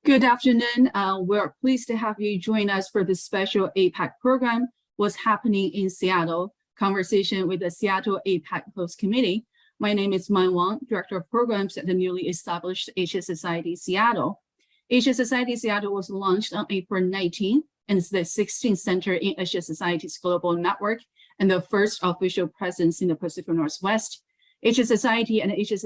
Good afternoon. We're pleased to have you join us for this special APEC program, What's Happening in Seattle, conversation with the Seattle APEC Host Committee. My name is Man Wang, Director of Programs at the newly established Asia Society Seattle. Asia Society Seattle was launched on April 19 and is the 16th center in Asia Society's global network and the first official presence in the Pacific Northwest. Asia Society and Asia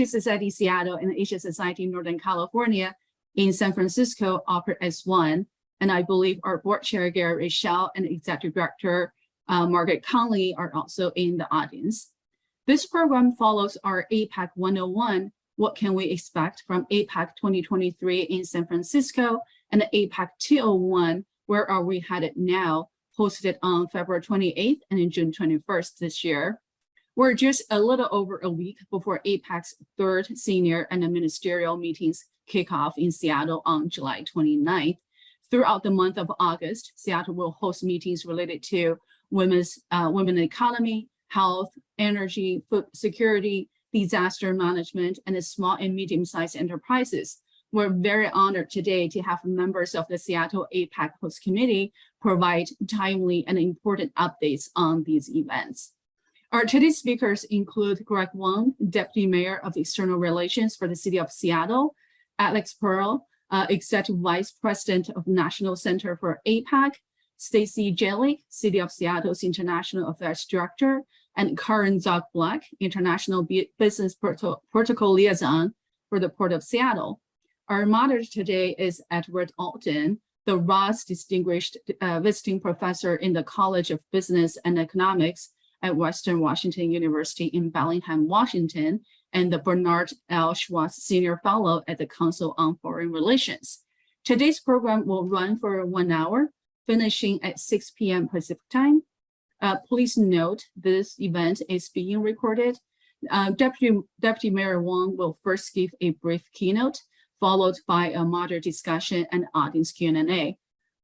Society Seattle and Asia Society Northern California in San Francisco operate as one. And I believe our board chair, Gary Richel, and executive director, Margaret Conley, are also in the audience. This program follows our APEC 101, What Can We Expect from APEC 2023 in San Francisco, and APEC 201, Where Are We Headed Now, hosted on February 28th and in June 21st this year. We're just a little over a week before APEC's third senior and ministerial meetings kick off in Seattle on July 29th. Throughout the month of August, Seattle will host meetings related to women economy, health, energy, food security, disaster management, and the small and medium-sized enterprises. We're very honored today to have members of the Seattle APEC Host Committee provide timely and important updates on these events. Our today's speakers include Greg Wong, Deputy Mayor of External Relations for the City of Seattle, Alex Parle, Executive Vice President of National Center for APEC, Stacey Jehlik, City of Seattle's International Affairs Director, and Karin Zaugg, International Business Protocol Liaison for the Port of Seattle. Our moderator today is Edward Alden, the Ross Distinguished Visiting Professor in the College of Business and Economics at Western Washington University in Bellingham, Washington, and the Bernard L. Schwartz Senior Fellow at the Council on Foreign Relations. Today's program will run for 1 hour, finishing at 6 p.m. Pacific time. Please note this event is being recorded. Deputy Mayor Wong will first give a brief keynote, followed by a moderate discussion and audience Q&A.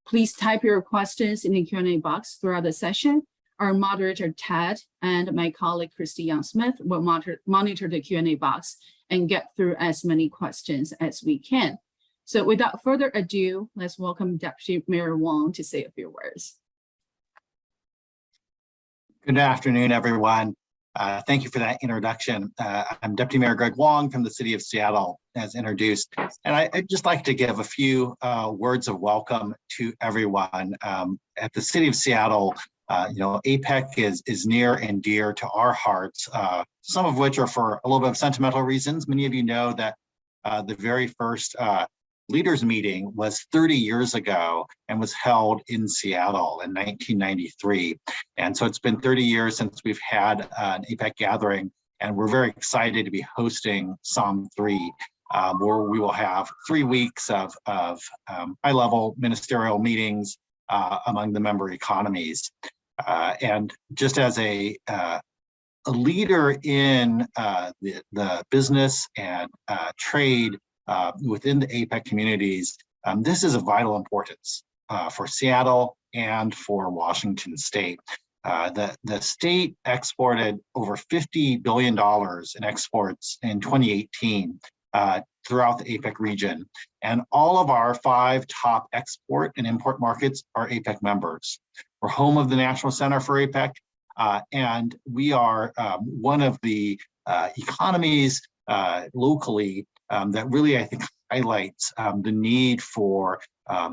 Please type your questions in the Q&A box throughout the session. Our moderator, Ted, and my colleague, Christy Young-Smith, will monitor the Q&A box and get through as many questions as we can. So without further ado, let's welcome Deputy Mayor Wong to say a few words. Good afternoon, everyone. Thank you for that introduction. I'm Deputy Mayor Greg Wong from the City of Seattle, as introduced. And I'd just like to give a few words of welcome to everyone. At the City of Seattle, APEC is near and dear to our hearts, some of which are for a little bit of sentimental reasons. Many of you know that the very first leaders meeting was 30 years ago and was held in Seattle in 1993. And so it's been 30 years since we've had an APEC gathering, and we're very excited to be hosting SOM 3, where we will have 3 weeks of high-level ministerial meetings among the member economies. And just as a leader in the business and trade within the APEC communities, this is of vital importance for Seattle and for Washington State. The state exported over $50 billion in exports in 2018 throughout the APEC region. And all of our 5 top export and import markets are APEC members. We're home of the National Center for APEC, and we are one of the economies locally that really, I think, highlights the need for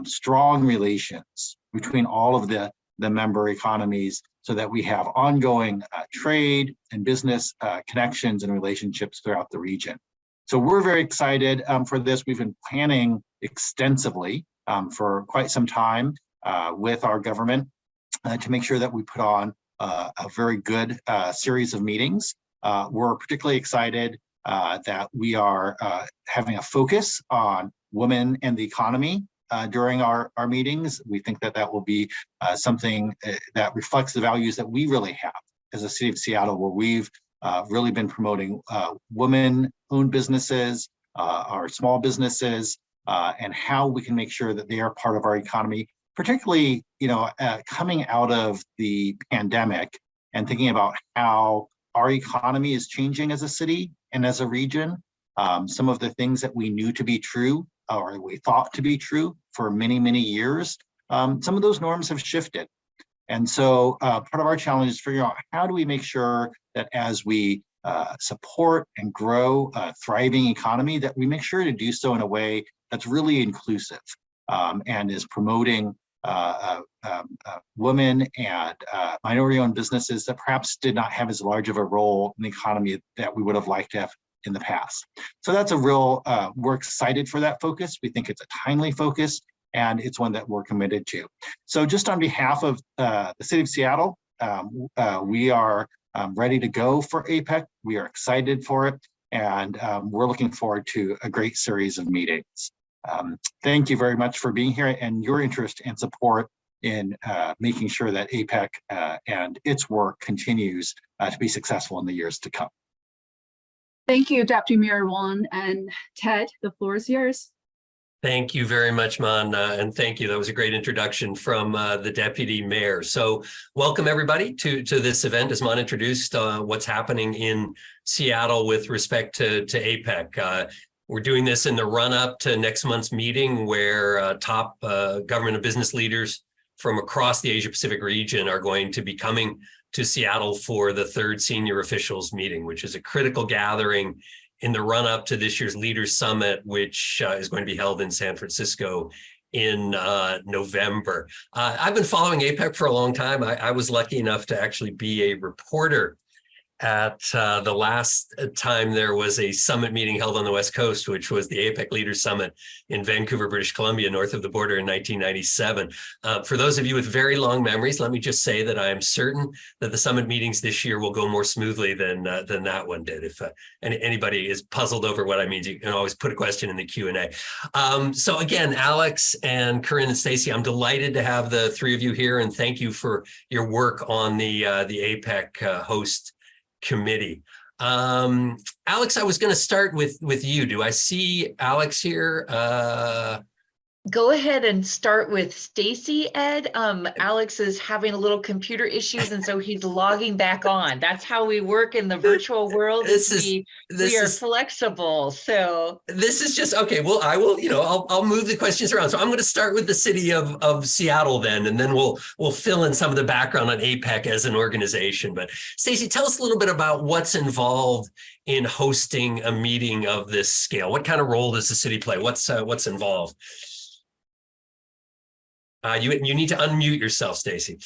strong relations between all of the member economies so that we have ongoing trade and business connections and relationships throughout the region. So we're very excited for this. We've been planning extensively for quite some time with our government to make sure that we put on a very good series of meetings. We're particularly excited that we are having a focus on women and the economy during our meetings. We think that will be something that reflects the values that we really have as a City of Seattle, where we've really been promoting women-owned businesses, our small businesses, and how we can make sure that they are part of our economy, particularly, coming out of the pandemic and thinking about how our economy is changing as a city and as a region. Some of the things that we knew to be true or we thought to be true for many, many years, some of those norms have shifted. And so part of our challenge is figuring out how do we make sure that as we support and grow a thriving economy, that we make sure to do so in a way that's really inclusive and is promoting women and minority-owned businesses that perhaps did not have as large of a role in the economy that we would have liked to have in the past. So that's a real, we're excited for that focus. We think it's a timely focus, and it's one that we're committed to. So just on behalf of the City of Seattle, we are ready to go for APEC. We are excited for it, and we're looking forward to a great series of meetings. Thank you very much for being here and your interest and support in making sure that APEC and its work continues to be successful in the years to come. Thank you, Deputy Mayor Wong. And Ted, the floor is yours. Thank you very much, Man, and thank you. That was a great introduction from the Deputy Mayor. So welcome everybody to this event. As Man introduced, what's happening in Seattle with respect to APEC. We're doing this in the run-up to next month's meeting where top government and business leaders from across the Asia-Pacific region are going to be coming to Seattle for the third senior officials meeting, which is a critical gathering in the run-up to this year's Leaders Summit, which is going to be held in San Francisco in November. I've been following APEC for a long time. I was lucky enough to actually be a reporter at the last time there was a summit meeting held on the West Coast, which was the APEC Leaders Summit in Vancouver, British Columbia, north of the border in 1997. For those of you with very long memories, let me just say that I am certain that the summit meetings this year will go more smoothly than that one did. If anybody is puzzled over what I mean, you can always put a question in the Q&A. So again, Alex and Karin and Stacey, I'm delighted to have the three of you here, and thank you for your work on the APEC Host Committee. Alex, I was going to start with you. Do I see Alex here? Go ahead and start with Stacey, Ed. Alex is having a little computer issues, and so he's logging back on. That's how we work in the virtual world. We are flexible. So this is just okay. Well, I will. I'll move the questions around. So I'm going to start with the city of Seattle then, and then we'll fill in some of the background on APEC as an organization. But Stacey, tell us a little bit about what's involved in hosting a meeting of this scale. What kind of role does the city play? What's involved? You need to unmute yourself, Stacey.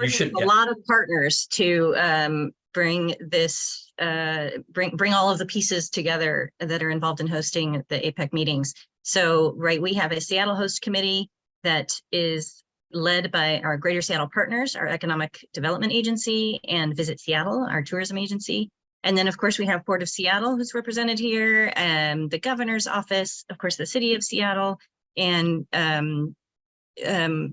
You should. A lot of partners to bring this, bring all of the pieces together that are involved in hosting the APEC meetings. So, right, we have a Seattle Host Committee that is led by our Greater Seattle Partners, our Economic Development Agency, and Visit Seattle, our tourism agency. And then, of course, we have Port of Seattle, who's represented here, and the Governor's Office, of course, the City of Seattle, and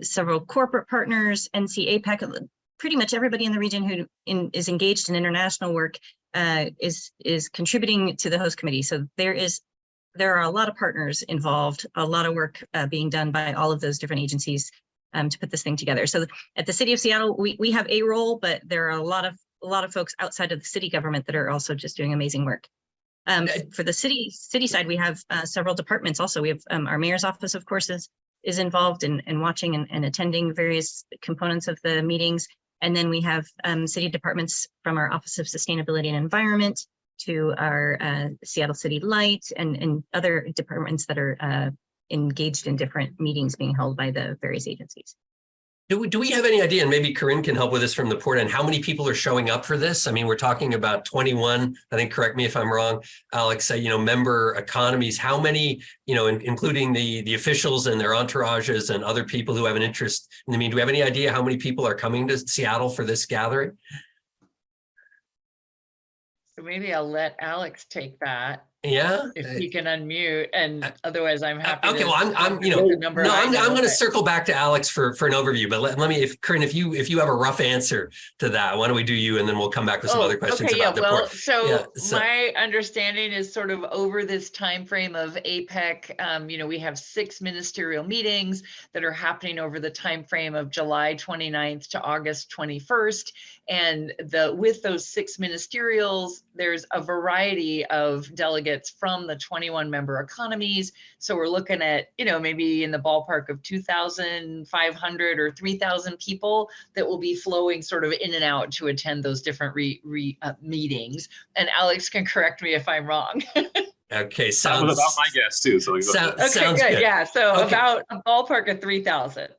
several corporate partners, NC APEC, pretty much everybody in the region who is engaged in international work is contributing to the host committee. So there are a lot of partners involved, a lot of work being done by all of those different agencies to put this thing together. So at the City of Seattle, we have a role, but there are a lot of folks outside of the city government that are also just doing amazing work. For the city side, we have several departments also. We have our mayor's office, of course, is involved in watching and attending various components of the meetings. And then we have city departments from our Office of Sustainability and Environment to our Seattle City Light and other departments that are engaged in different meetings being held by the various agencies. Do we have any idea, and maybe Karin can help with this from the port end, how many people are showing up for this? I mean, we're talking about 21, I think, correct me if I'm wrong, Alex, member economies. How many, including the officials and their entourages and other people who have an interest in the meeting, do we have any idea how many people are coming to Seattle for this gathering? So maybe I'll let Alex take that. Yeah, if you can unmute, and otherwise I'm happy. Okay, well, I'm going to circle back to Alex for an overview, but let me, Karin, if you have a rough answer to that, why don't we do you, and then we'll come back with some other questions about the port. So my understanding is sort of over this time frame of APEC, we have 6 ministerial meetings that are happening over the time frame of July 29th to August 21st, and with those 6 ministerials, there's a variety of delegations delegates from the 21 member economies. So we're looking at, maybe in the ballpark of 2,500 or 3,000 people that will be flowing sort of in and out to attend those different meetings. And Alex can correct me if I'm wrong. Okay, that was about my guess too. So Okay, sounds good. good. Yeah, so Okay. about a ballpark of 3,000.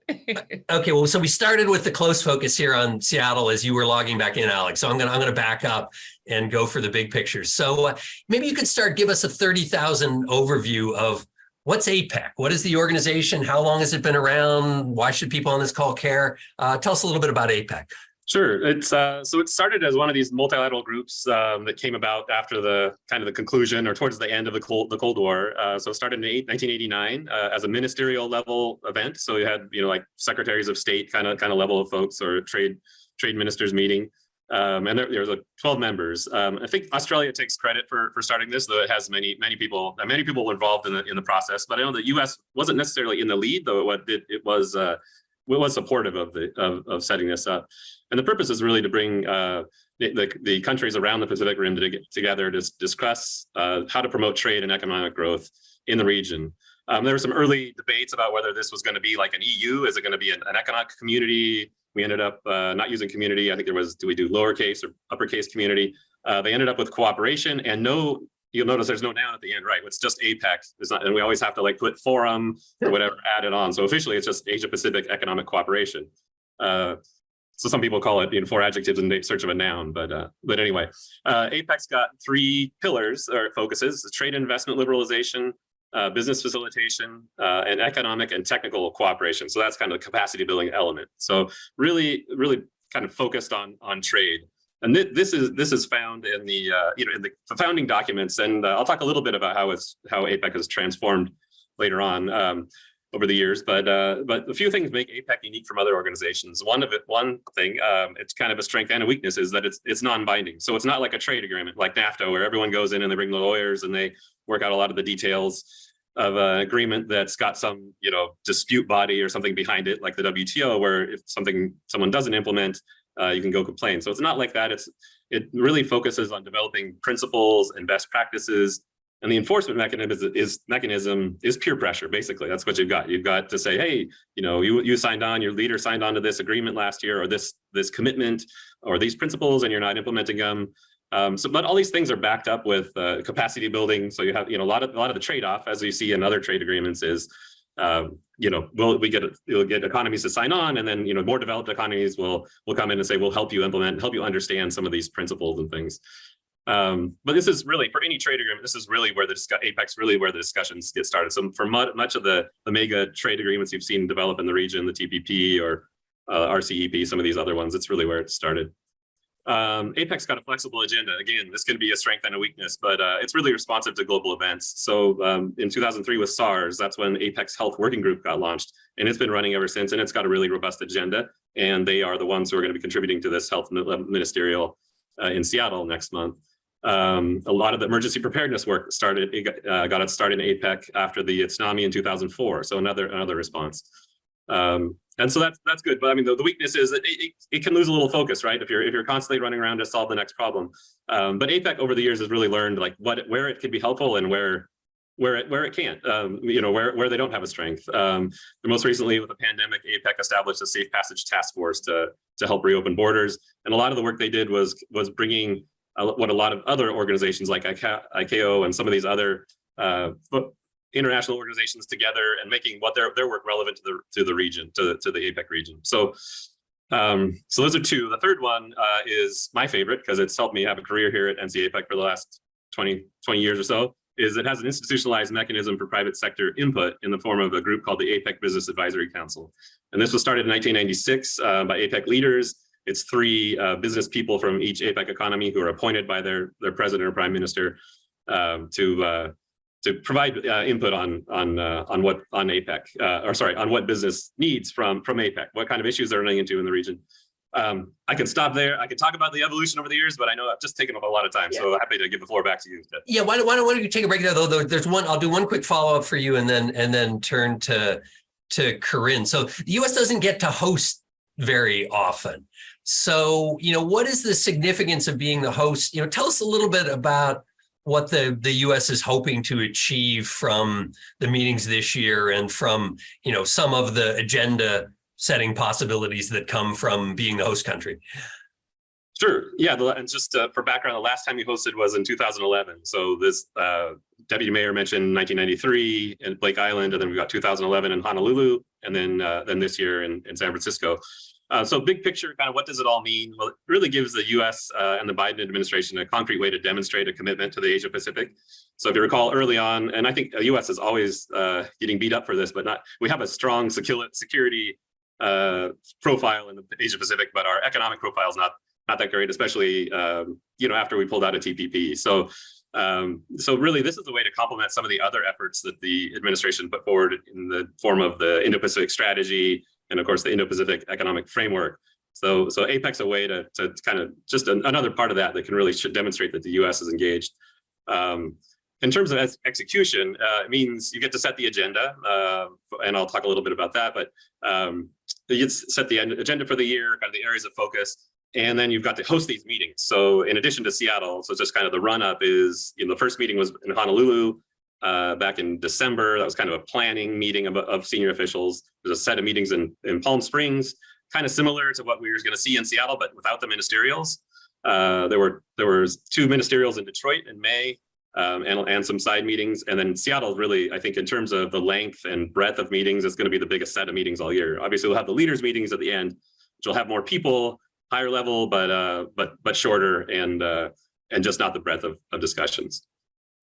Okay, well, so we started with the close focus here on Seattle as you were logging back in, Alex. So I'm gonna back up and go for the big picture. So maybe you could give us a 30,000 overview of what's APEC. What is the organization? How long has it been around? Why should people on this call care? Tell us a little bit about APEC. Sure. It's so it started as one of these multilateral groups that came about after the conclusion or towards the end of the Cold War. So it started in 1989 as a ministerial level event. So you had like secretaries of state kind of level of folks, or trade ministers meeting. And there was 12 members. I think Australia takes credit for starting this, though it has many people involved in the process. But I know the U.S. wasn't necessarily in the lead, though it was supportive of setting this up. And the purpose is really to bring the countries around the Pacific Rim to get together to discuss how to promote trade and economic growth in the region. There were some early debates about whether this was going to be like an EU. Is it going to be an economic community? We ended up not using community. I think do we do lowercase or uppercase community? They ended up with cooperation and no. You'll notice there's no noun at the end, right? It's just APEC. It's not, and we always have to put forum or whatever added on. So officially, it's just Asia Pacific Economic Cooperation. So some people call it 4 adjectives in search of a noun, but anyway, APEC's got 3 pillars or focuses: trade and investment liberalization, business facilitation, and economic and technical cooperation. So that's kind of the capacity building element. So really kind of focused on trade. And this is found in the in the founding documents, and I'll talk a little bit about how APEC has transformed later on over the years. But a few things make APEC unique from other organizations. One thing, it's kind of a strength and a weakness, is that it's non-binding. So it's not like a trade agreement like NAFTA, where everyone goes in and they bring the lawyers and they work out a lot of the details of an agreement that's got some dispute body or something behind it, like the WTO, where if someone doesn't implement, you can go complain. So it's not like that. It really focuses on developing principles and best practices, and the enforcement mechanism is peer pressure. Basically, that's what you've got. You've got to say, hey, you signed on, your leader signed on to this agreement last year, or this commitment, or these principles, and you're not implementing them. But all these things are backed up with capacity building. So you have a lot of the trade-off, as you see in other trade agreements, is you'll get economies to sign on, and then more developed economies will come in and say, we'll help you implement, help you understand some of these principles and things. But this is really, for any trade agreement, this is really where APEC's really where the discussions get started. So for much of the mega trade agreements you've seen develop in the region, the TPP or RCEP, some of these other ones, it's really where it started. APEC's got a flexible agenda. Again, this can be a strength and a weakness, but it's really responsive to global events. So in 2003 with SARS, that's when APEC's Health Working Group got launched, and it's been running ever since, and it's got a really robust agenda, and they are the ones who are going to be contributing to this health ministerial in Seattle next month. A lot of the emergency preparedness work got its start in APEC after the tsunami in 2004, so another response. And so that's good, but I mean the weakness is that it can lose a little focus, right? If you're constantly running around to solve the next problem. But APEC over the years has really learned where it can be helpful and where it can't. Where they don't have a strength. Most recently with the pandemic, APEC established a Safe Passage Task Force to help reopen borders, and a lot of the work they did was bringing what a lot of other organizations like ICAO and some of these other international organizations together and making what their work relevant to the region, to the APEC region. So those are 2. The third one is my favorite, because it's helped me have a career here at NC APEC for the last 20 years or so, is it has an institutionalized mechanism for private sector input in the form of a group called the APEC Business Advisory Council. And this was started in 1996 by APEC leaders. It's 3 business people from each APEC economy who are appointed by their president or prime minister to provide input on APEC, on what business needs from APEC, what kind of issues they're running into in the region. I can stop there. I could talk about the evolution over the years, but I know I've just taken up a lot of time, so happy to give the floor back to you. Yeah, why don't you take a break there, though? There's one. I'll do one quick follow up for you, and then turn to Karin. So the U.S. doesn't get to host very often. So what is the significance of being the host? Tell us a little bit about what the U.S. is hoping to achieve from the meetings this year and from, some of the agenda setting possibilities that come from being the host country. Sure. Yeah. And just for background, the last time we hosted was in 2011. So this Deputy Mayor mentioned 1993 in Blake Island, and then we got 2011 in Honolulu, and then this year in San Francisco. So big picture, kind of what does it all mean? Well, it really gives the U.S. And the Biden administration a concrete way to demonstrate a commitment to the Asia Pacific. So if you recall early on, and I think the U.S. is always getting beat up for this, but we have a strong security profile in the Asia Pacific, but our economic profile is not that great, especially after we pulled out of TPP. So really, this is a way to complement some of the other efforts that the administration put forward in the form of the Indo-Pacific strategy and, of course, the Indo-Pacific economic framework. So APEC's a way to kind of just another part of that can really demonstrate that the U.S. is engaged. In terms of execution, it means you get to set the agenda, and I'll talk a little bit about that. But you set the agenda for the year, kind of the areas of focus. And then you've got to host these meetings. So in addition to Seattle, so just kind of the run up is, the first meeting was in Honolulu back in December. That was kind of a planning meeting of senior officials. There's a set of meetings in Palm Springs, kind of similar to what we were going to see in Seattle, but without the ministerials. There were 2 ministerials in Detroit in May and some side meetings. And then Seattle really, I think in terms of the length and breadth of meetings, it's going to be the biggest set of meetings all year. Obviously, we'll have the leaders meetings at the end, which will have more people, higher level, but shorter and just not the breadth of discussions.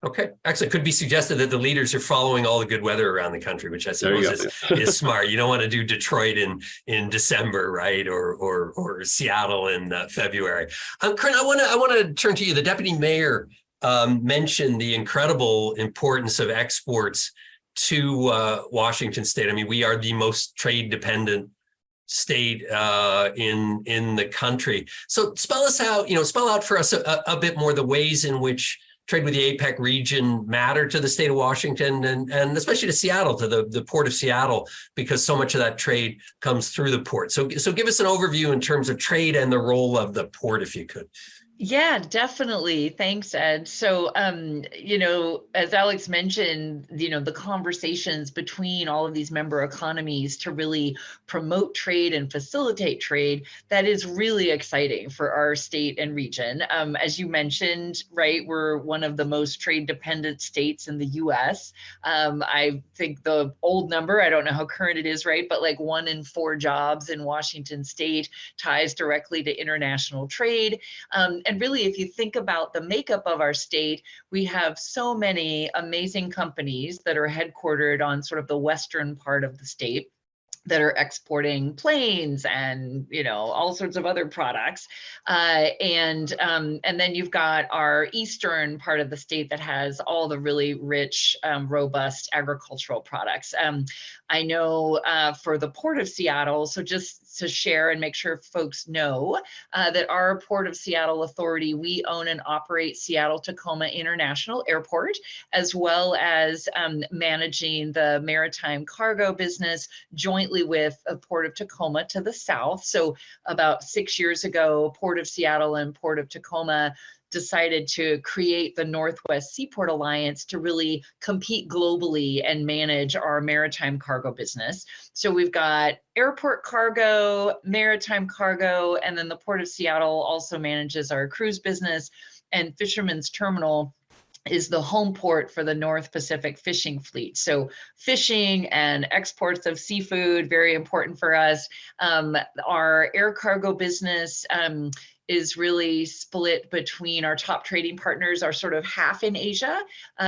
Okay, actually, it could be suggested that the leaders are following all the good weather around the country, which I suppose is smart. You don't want to do Detroit in December, right, or Seattle in February. Karin, I want to turn to you. The deputy mayor mentioned the incredible importance of exports to Washington State. I mean, we are the most trade dependent state in the country. So spell out for us a bit more the ways in which trade with the APEC region matter to the state of Washington and especially to Seattle, to the port of Seattle, because so much of that trade comes through the port. So give us an overview in terms of trade and the role of the port, if you could. Yeah, definitely. Thanks, Ed. So, as Alex mentioned, the conversations between all of these member economies to really promote trade and facilitate trade, that is really exciting for our state and region. As you mentioned, right, we're one of the most trade dependent states in the US. I think the old number, I don't know how current it is, right, but like 1 in 4 jobs in Washington State ties directly to international trade. And really, if you think about the makeup of our state, we have so many amazing companies that are headquartered on sort of the western part of the state that are exporting planes and all sorts of other products, and then you've got our eastern part of the state that has all the really rich, robust agricultural products. I know for the Port of Seattle, so just to share and make sure folks know that our Port of Seattle Authority, we own and operate Seattle Tacoma International Airport, as well as managing the maritime cargo business jointly with a Port of Tacoma to the south. So about 6 years ago, Port of Seattle and Port of Tacoma decided to create the Northwest Seaport Alliance to really compete globally and manage our maritime cargo business. So we've got airport cargo, maritime cargo, and then the Port of Seattle also manages our cruise business, and Fisherman's Terminal is the home port for the North Pacific fishing fleet. So fishing and exports of seafood, very important for us. Our air cargo business is really split between our top trading partners are sort of half in Asia.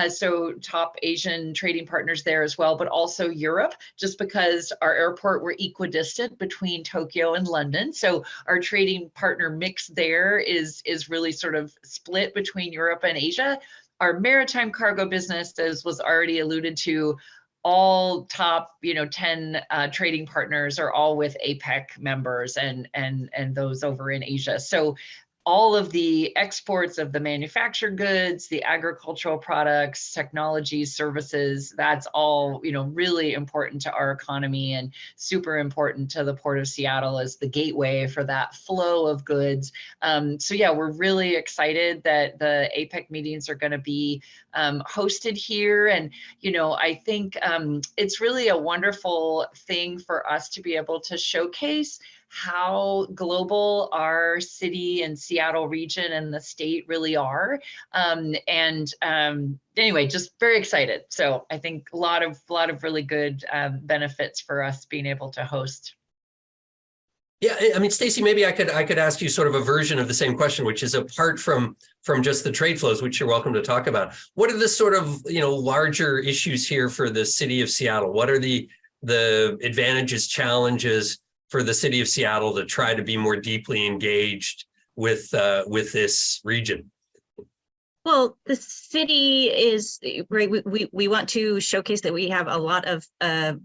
So top Asian trading partners there as well, but also Europe, just because our airport, we're equidistant between Tokyo and London. So our trading partner mix there is really sort of split between Europe and Asia. Our maritime cargo business, as was already alluded to, all top 10 trading partners are all with APEC members and those over in Asia. So all of the exports of the manufactured goods, the agricultural products, technologies, services, that's all, really important to our economy and super important to the Port of Seattle as the gateway for that flow of goods. So yeah, we're really excited that the APEC meetings are going to be hosted here. And, I think it's really a wonderful thing for us to be able to showcase how global our city and Seattle region and the state really are. Anyway, just very excited. So I think a lot of really good benefits for us being able to host. Yeah, I mean, Stacey, maybe I could ask you sort of a version of the same question, which is apart from just the trade flows, which you're welcome to talk about. What are the sort of larger issues here for the city of Seattle? What are the advantages, challenges for the city of Seattle to try to be more deeply engaged with this region? Well, the city is right. We want to showcase that we have a lot of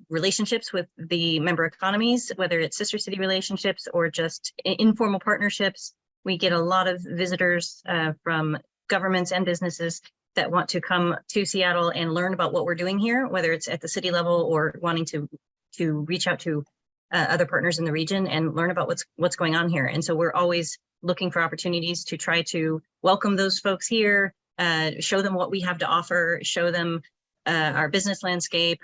relationships with the member economies, whether it's sister city relationships or just informal partnerships. We get a lot of visitors from governments and businesses that want to come to Seattle and learn about what we're doing here, whether it's at the city level or wanting to reach out to other partners in the region and learn about what's going on here. And so we're always looking for opportunities to try to welcome those folks here, show them what we have to offer, show them our business landscape,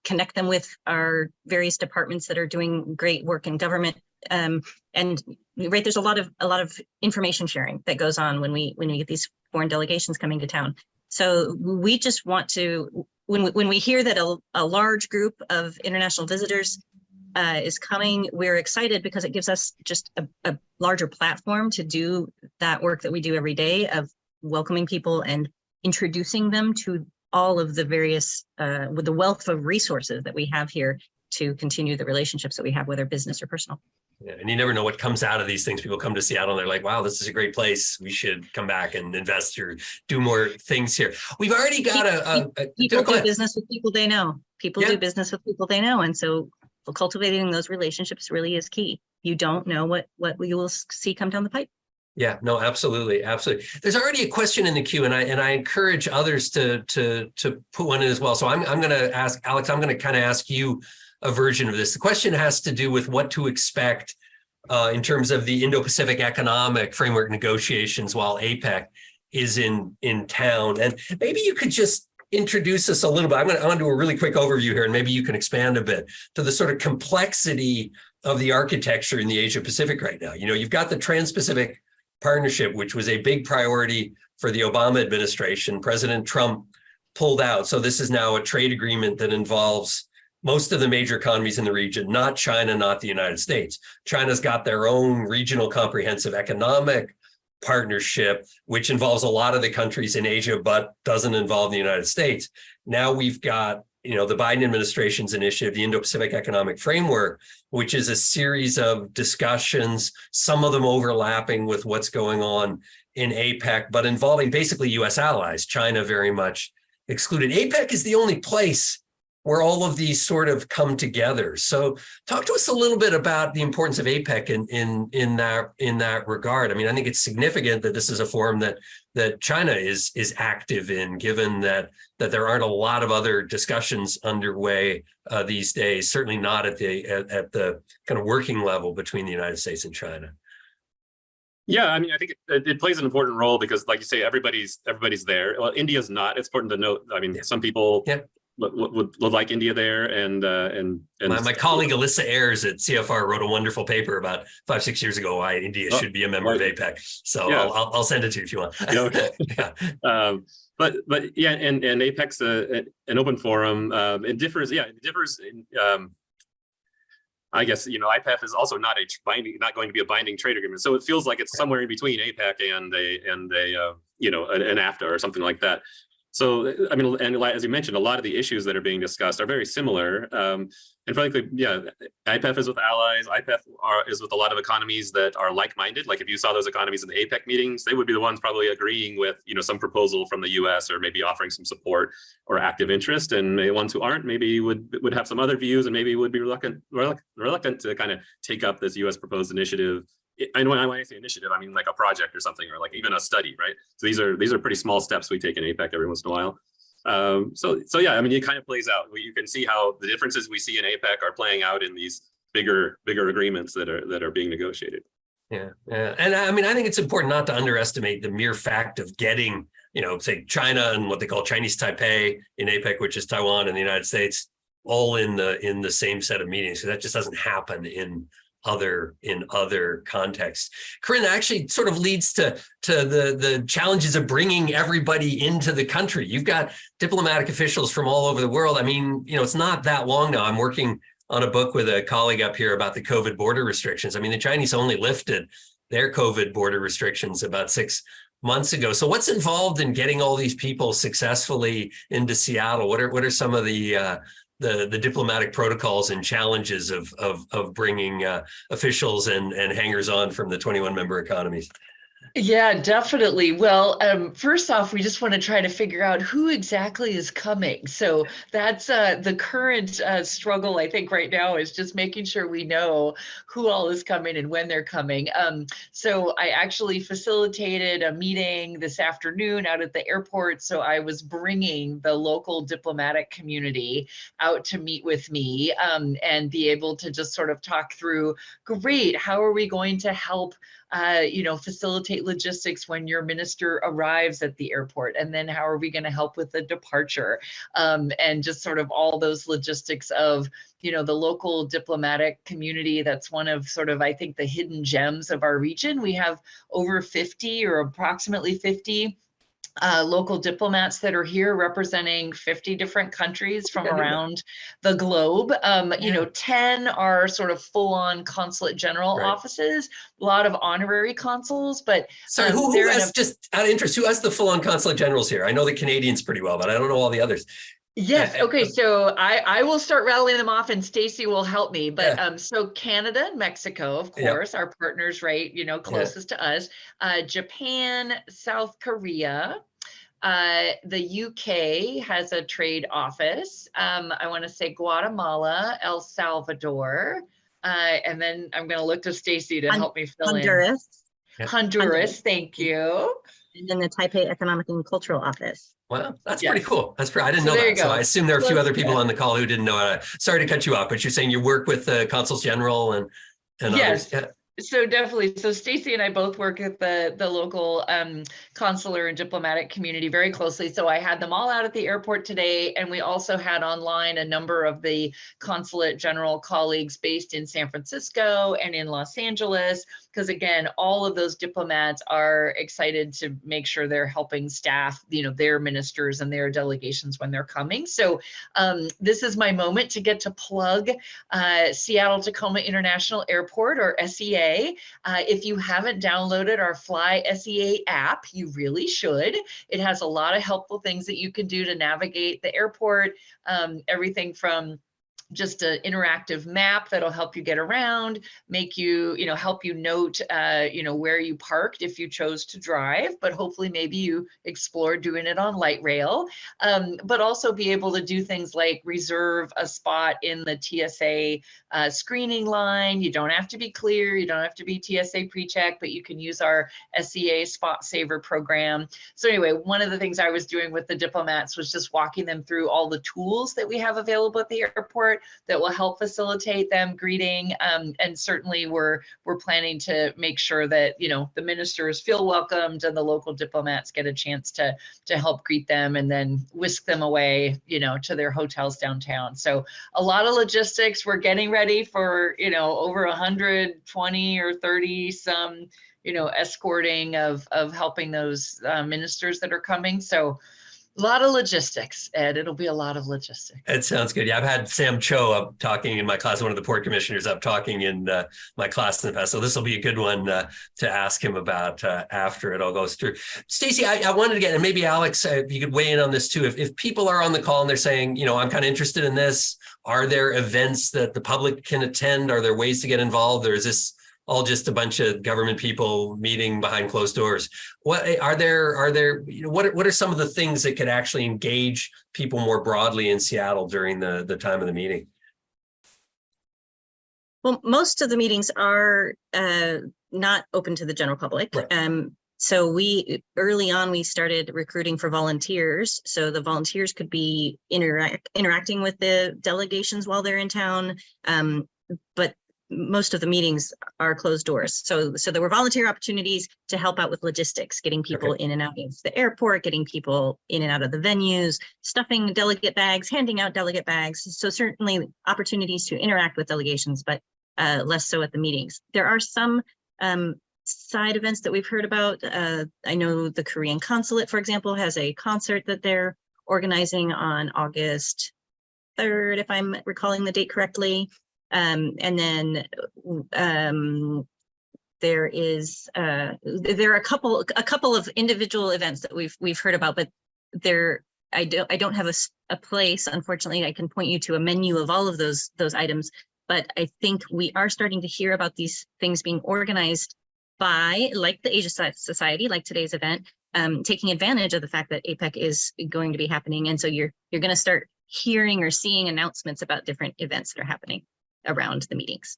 connect them with our various departments that are doing great work in government. And right, there's a lot of information sharing that goes on when we get these foreign delegations coming to town. So we just want to, when we hear that a large group of international visitors is coming, we're excited because it gives us just a larger platform to do that work that we do every day of welcoming people and introducing them to all of the various, with the wealth of resources that we have here to continue the relationships that we have, whether business or personal. Yeah, and you never know what comes out of these things. People come to Seattle and they're like, wow, this is a great place. We should come back and invest or do more things here. We've already got people do business with people they know. People do business with people they know. And so cultivating those relationships really is key. You don't know what you will see come down the pipe. Yeah, no, absolutely. Absolutely. There's already a question in the queue, and I encourage others to put one in as well. So I'm going to ask Alex, I'm going to kind of ask you a version of this. The question has to do with what to expect in terms of the Indo-Pacific Economic Framework negotiations while APEC is in town. And maybe you could just introduce us a little bit. I'm going to do a really quick overview here, and maybe you can expand a bit to the sort of complexity of the architecture in the Asia Pacific right now. You've got the Trans-Pacific Partnership, which was a big priority for the Obama administration. President Trump pulled out. So this is now a trade agreement that involves most of the major economies in the region, not China, not the United States. China's got their own regional comprehensive economic partnership, which involves a lot of the countries in Asia, but doesn't involve the United States. Now we've got, the Biden administration's initiative, the Indo-Pacific Economic Framework, which is a series of discussions, some of them overlapping with what's going on in APEC, but involving basically U.S. allies, China very much excluded. APEC is the only place where all of these sort of come together. So talk to us a little bit about the importance of APEC in that regard. I mean, I think it's significant that this is a forum that China is active in, given that there aren't a lot of other discussions underway these days, certainly not at the kind of working level between the United States and China. Yeah, I mean, I think it plays an important role because, like you say, everybody's there. Well, India's not. It's important to note. I mean, some people would like India there, and my colleague Alyssa Ayers at CFR wrote a wonderful paper about 5-6 years ago why India should be a member of APEC. So yeah. I'll send it to you if you want. Okay. Yeah. But yeah, and APEC's an open forum. It differs. Yeah, it differs. I guess IPEF is also not going to be a binding trade agreement. So it feels like it's somewhere in between APEC and an NAFTA or something like that. So, I mean, and as you mentioned, a lot of the issues that are being discussed are very similar. And frankly, yeah, IPEF is with allies. IPEF is with a lot of economies that are like-minded. Like if you saw those economies in the APEC meetings, they would be the ones probably agreeing with, some proposal from the US or maybe offering some support or active interest. And the ones who aren't maybe would have some other views and maybe would be reluctant to kind of take up this US proposed initiative and when I say initiative, I mean like a project or something, or like even a study, right? So these are pretty small steps we take in APEC every once in a while. So yeah, I mean, it kind of plays out. You can see how the differences we see in APEC are playing out in these bigger agreements that are being negotiated. Yeah, and I mean, I think it's important not to underestimate the mere fact of getting, say China and what they call Chinese Taipei in APEC, which is Taiwan and the United States, all in the same set of meetings. So that just doesn't happen in other contexts. Karin, actually sort of leads to the challenges of bringing everybody into the country. You've got diplomatic officials from all over the world. I mean, it's not that long now. I'm working on a book with a colleague up here about the COVID border restrictions. I mean, the Chinese only lifted their COVID border restrictions about 6 months ago. So what's involved in getting all these people successfully into Seattle? What are some of the diplomatic protocols and challenges of bringing officials and hangers on from the 21 member economies? Yeah, definitely. Well, first off, we just want to try to figure out who exactly is coming. So that's the current struggle, I think, right now is just making sure we know who all is coming and when they're coming. So I actually facilitated a meeting this afternoon out at the airport. So I was bringing the local diplomatic community out to meet with me and be able to just sort of talk through, great, how are we going to help facilitate logistics when your minister arrives at the airport, and then how are we going to help with the departure, and just sort of all those logistics of the local diplomatic community. That's one of sort of, I think, the hidden gems of our region. We have over 50 or approximately 50 local diplomats that are here representing 50 different countries from around the globe. 10 are sort of full-on consulate general offices, a lot of honorary consuls, but sorry, who has, just out of interest, who has the full-on consulate generals here? I know the Canadians pretty well, but I don't know all the others. Yes. Okay. So I will start rattling them off and Stacey will help me. But so Canada and Mexico, of course, our partners, right? Closest to us. Japan, South Korea. The UK has a trade office. I want to say Guatemala, El Salvador. And then I'm going to look to Stacey to help me fill Honduras. in. Honduras. Thank you. And then the Taipei Economic and Cultural Office. Wow, that's pretty cool. That's pretty, I didn't know that. So I assume there are a few other people on the call who didn't know. Sorry to cut you off, but you're saying you work with the consuls general and others. Yeah. So definitely. So Stacey and I both work at the local consular and diplomatic community very closely. So I had them all out at the airport today. And we also had online a number of the consulate general colleagues based in San Francisco and in Los Angeles. Because again, all of those diplomats are excited to make sure they're helping staff, their ministers and their delegations when they're coming. So this is my moment to get to plug Seattle Tacoma International Airport, or SEA. If you haven't downloaded our Fly SEA app, you really should. It has a lot of helpful things that you can do to navigate the airport, everything from just an interactive map that'll help you get around, make you, help you note, where you parked if you chose to drive, but hopefully maybe you explore doing it on light rail, but also be able to do things like reserve a spot in the TSA screening line. You don't have to be clear, you don't have to be TSA pre-check, but you can use our SEA Spot Saver program. So anyway, one of the things I was doing with the diplomats was just walking them through all the tools that we have available at the airport that will help facilitate them greeting. And certainly we're planning to make sure that, the ministers feel welcomed and the local diplomats get a chance to help greet them and then whisk them away, to their hotels downtown. So a lot of logistics. We're getting ready for, over 120 or 30 some, escorting of helping those ministers that are coming. So a lot of logistics, Ed. It'll be a lot of logistics. It sounds good. Yeah, I've had Sam Cho up talking in my class, one of the port commissioners up talking in my class in the past. So this will be a good one to ask him about after it all goes through. Stacey, I wanted to get, and maybe Alex, if you could weigh in on this too. If people are on the call and they're saying, I'm kind of interested in this, are there events that the public can attend? Are there ways to get involved? Or is this all just a bunch of government people meeting behind closed doors? What are some of the things that could actually engage people more broadly in Seattle during the time of the meeting? Well, most of the meetings are not open to the general public. Right. So early on, we started recruiting for volunteers. So the volunteers could be interacting with the delegations while they're in town. But most of the meetings are closed doors. So there were volunteer opportunities to help out with logistics, getting people in and out of the airport, getting people in and out of the venues, stuffing delegate bags, handing out delegate bags. So certainly opportunities to interact with delegations, but less so at the meetings. There are some side events that we've heard about. I know the Korean consulate, for example, has a concert that they're organizing on August 3rd, if I'm recalling the date correctly. And then there are a couple of individual events that we've heard about, but I don't have a place, unfortunately. I can point you to a menu of all of those items, but I think we are starting to hear about these things being organized by, like the Asia Society, like today's event, taking advantage of the fact that APEC is going to be happening, and so you're going to start hearing or seeing announcements about different events that are happening around the meetings.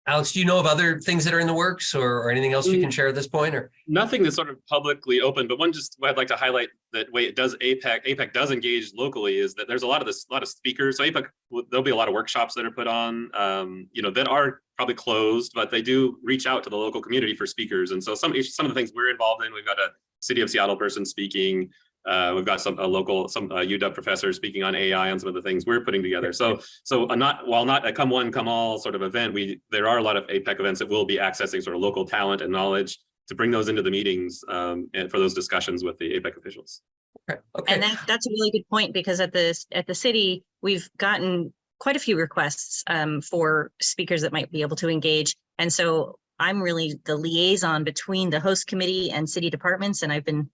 Alex, do you know of other things that are in the works or anything else you can share at this point? Or Nothing that's sort of publicly open, but one just I'd like to highlight that way it does APEC does engage locally is that there's a lot of speakers. So APEC, there'll be a lot of workshops that are put on, that are probably closed, but they do reach out to the local community for speakers. And so some of the things we're involved in, we've got a City of Seattle person speaking. We've got some UW professor speaking on AI on some of the things we're putting together. So while not a come one come all sort of event, there are a lot of APEC events that will be accessing sort of local talent and knowledge to bring those into the meetings and for those discussions with the APEC officials. Okay. And that's a really good point, because at the city, we've gotten quite a few requests for speakers that might be able to engage. And so I'm really the liaison between the host committee and city departments, and I've been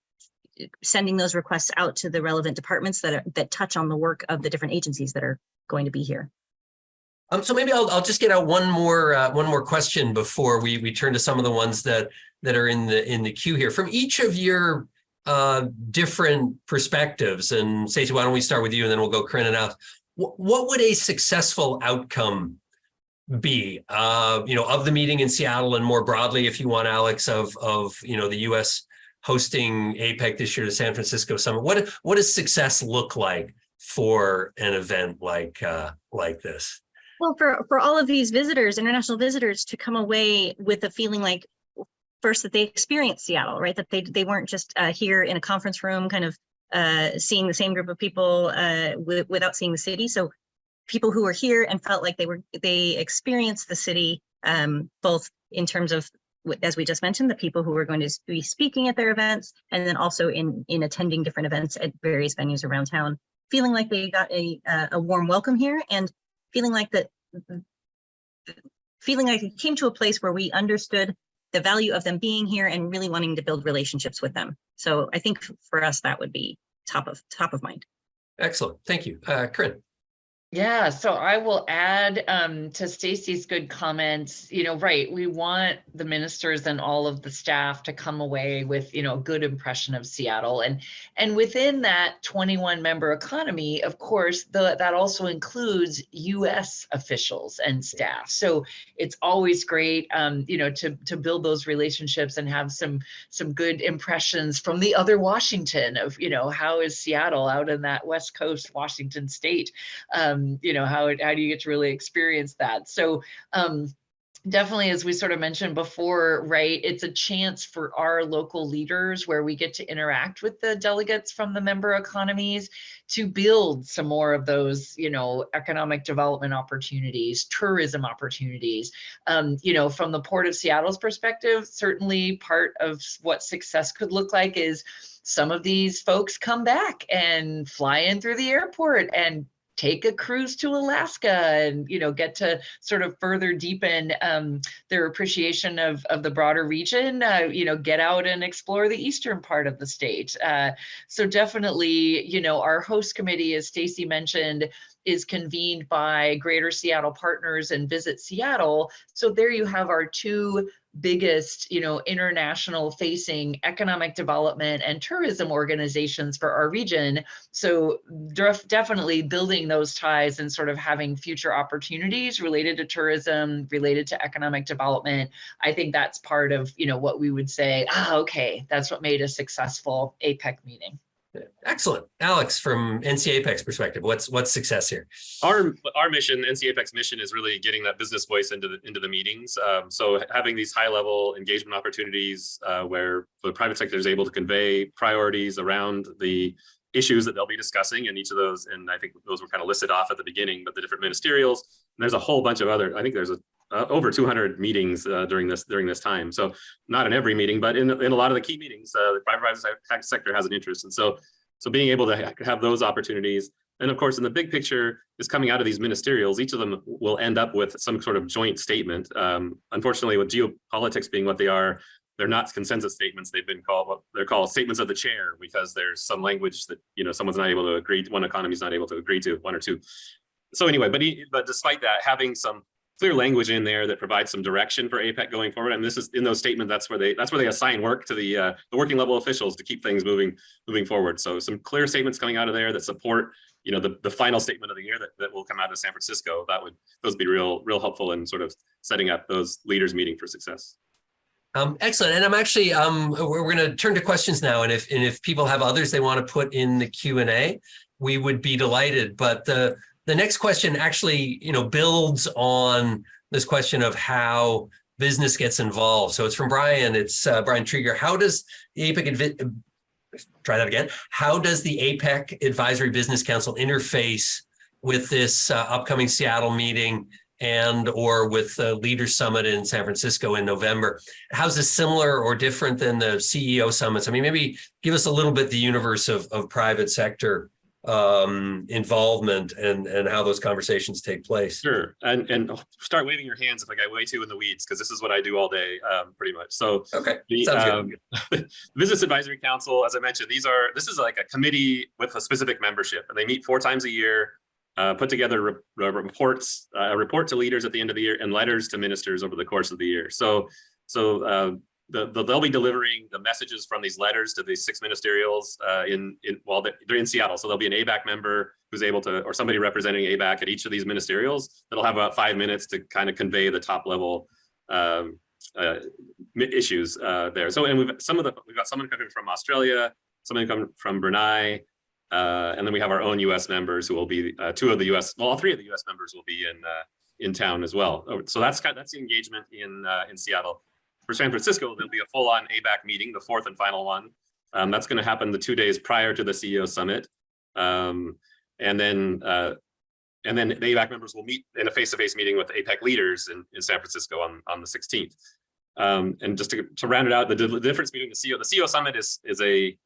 sending those requests out to the relevant departments that touch on the work of the different agencies that are going to be here. So maybe I'll just get out one more question before we turn to some of the ones that are in the queue here. From each of your different perspectives, and Stacey, why don't we start with you, and then we'll go Karin and Alex. What would a successful outcome be? Of the meeting in Seattle, and more broadly, if you want, Alex, of the U.S. hosting APEC this year, the San Francisco Summit. What does success look like for an event like this? Well, for all of these visitors, international visitors, to come away with a feeling like, first, that they experienced Seattle, right? That they weren't just here in a conference room, kind of seeing the same group of people without seeing the city. So people who were here and felt like they experienced the city, both in terms of, as we just mentioned, the people who are going to be speaking at their events, and then also in attending different events at various venues around town, feeling like they got a warm welcome here, and feeling like it came to a place where we understood the value of them being here and really wanting to build relationships with them. So I think for us, that would be top of mind. Excellent. Thank you. Karin. Yeah, so I will add to Stacey's good comments, right, we want the ministers and all of the staff to come away with, a good impression of Seattle. And within that 21 member economy, of course, that also includes US officials and staff. So it's always great, to build those relationships and have some good impressions from the other Washington of, how is Seattle out in that West Coast Washington state? How do you get to really experience that? So definitely, as we sort of mentioned before, right, it's a chance for our local leaders where we get to interact with the delegates from the member economies to build some more of those, economic development opportunities, tourism opportunities. From the Port of Seattle's perspective, certainly part of what success could look like is some of these folks come back and fly in through the airport and take a cruise to Alaska and, get to sort of further deepen their appreciation of the broader region, get out and explore the eastern part of the state. So definitely, our host committee, as Stacey mentioned, is convened by Greater Seattle Partners and Visit Seattle. So there you have our two biggest, international facing economic development and tourism organizations for our region. So definitely building those ties and sort of having future opportunities related to tourism, related to economic development. I think that's part of, what we would say, okay, that's what made a successful APEC meeting. Excellent. Alex, from NC APEC's perspective, what's success here? Our mission, NC APEC's mission, is really getting that business voice into the meetings. So having these high level engagement opportunities where the private sector is able to convey priorities around the issues that they'll be discussing, and each of those, and I think those were kind of listed off at the beginning, but the different ministerials, and there's a whole bunch of other, I think there's over 200 meetings during this time. So not in every meeting, but in a lot of the key meetings, the private sector has an interest. And so being able to have those opportunities, and of course, in the big picture is coming out of these ministerials, each of them will end up with some sort of joint statement. Unfortunately, with geopolitics being what they are, they're not consensus statements. They're called statements of the chair, because there's some language that, someone's not able to agree to, one economy's not able to agree to, one or two. So anyway, but despite that, having some clear language in there that provides some direction for APEC going forward. And this is in those statements, that's where they assign work to the working level officials to keep things moving forward. So some clear statements coming out of there that support, the final statement of the year that will come out of San Francisco. Those be real helpful in sort of setting up those leaders meeting for success. Excellent. And I'm actually, we're going to turn to questions now. And if people have others they want to put in the Q&A, we would be delighted. But the next question actually, builds on this question of how business gets involved. So it's from Brian. It's Brian Trieger. How does the APEC, try that again. How does the APEC Advisory Business Council interface with this upcoming Seattle meeting or with the Leaders Summit in San Francisco in November? How's this similar or different than the CEO summits? I mean, maybe give us a little bit the universe of private sector involvement and how those conversations take place. Sure. And start waving your hands if I get way too in the weeds, because this is what I do all day, pretty much. So okay, sounds good. The Business Advisory Council, as I mentioned, this is like a committee with a specific membership, and they meet 4 times a year, put together reports, a report to leaders at the end of the year, and letters to ministers over the course of the year. So they'll be delivering the messages from these letters to these 6 ministerials while they're in Seattle. So there'll be an ABAC member who's able to, or somebody representing ABAC at each of these ministerials that'll have about 5 minutes to kind of convey the top level issues there. So, and we've got someone coming from Australia, someone coming from Brunei, and then we have our own U.S. members who will be 2 of the U.S. Well, all 3 of the U.S. members will be in town as well. So that's the engagement in Seattle. For San Francisco, there'll be a full-on ABAC meeting, the 4th and final one. That's going to happen the 2 days prior to the CEO summit, and then the ABAC members will meet in a face-to-face meeting with APEC leaders in San Francisco on the 16th. And just to round it out, the difference between the CEO summit is a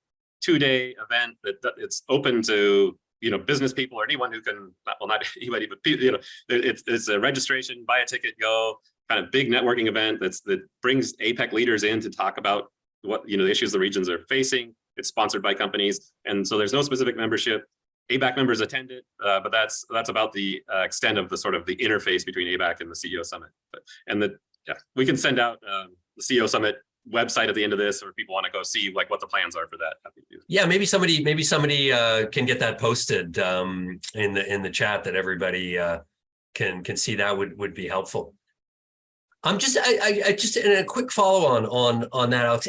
2-day event that it's open to business people or anyone who can, well, not anybody, but it's a registration, buy a ticket, go. Kind of big networking event that brings APEC leaders in to talk about what the issues the regions are facing. It's sponsored by companies, and so there's no specific membership. ABAC members attend it, but that's about the extent of the sort of the interface between ABAC and the CEO summit. We can send out the CEO summit website at the end of this, or if people want to go see like what the plans are for that. Yeah, maybe somebody can get that posted in the chat that everybody can see. That would be helpful. I just in a quick follow on that, Alex,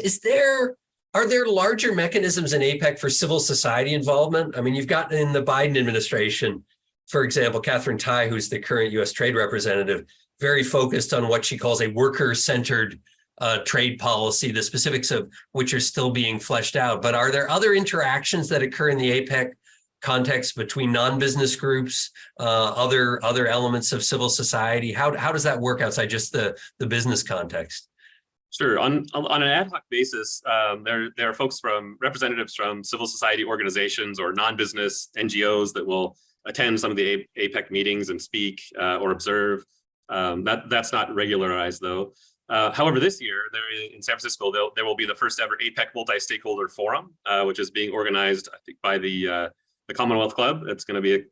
are there larger mechanisms in APEC for civil society involvement? I mean, you've got in the Biden administration, for example, Catherine Tai, who's the current U.S. trade representative, very focused on what she calls a worker-centered trade policy, the specifics of which are still being fleshed out. But are there other interactions that occur in the APEC context between non-business groups, other elements of civil society? How does that work outside just the business context? Sure. On an ad hoc basis, there are representatives from civil society organizations or non-business NGOs that will attend some of the APEC meetings and speak or observe. That's not regularized though. However, this year in San Francisco, there will be the first ever APEC multi-stakeholder forum, which is being organized, I think, by the Commonwealth Club. It's going to be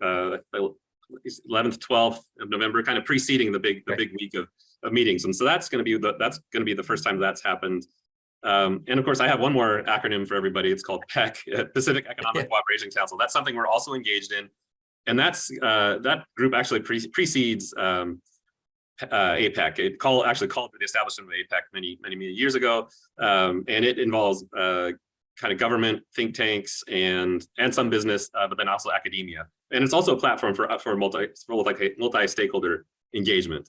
11th, 12th of November, kind of preceding the big week of meetings. And so that's going to be the first time that's happened. And of course, I have one more acronym for everybody. It's called PEC, Pacific Economic Cooperation Council. That's something we're also engaged in. And that's that group actually precedes APEC. It actually called for the establishment of APEC many years ago. And it involves kind of government, think tanks, and some business, but then also academia. And it's also a platform for multi-stakeholder engagement.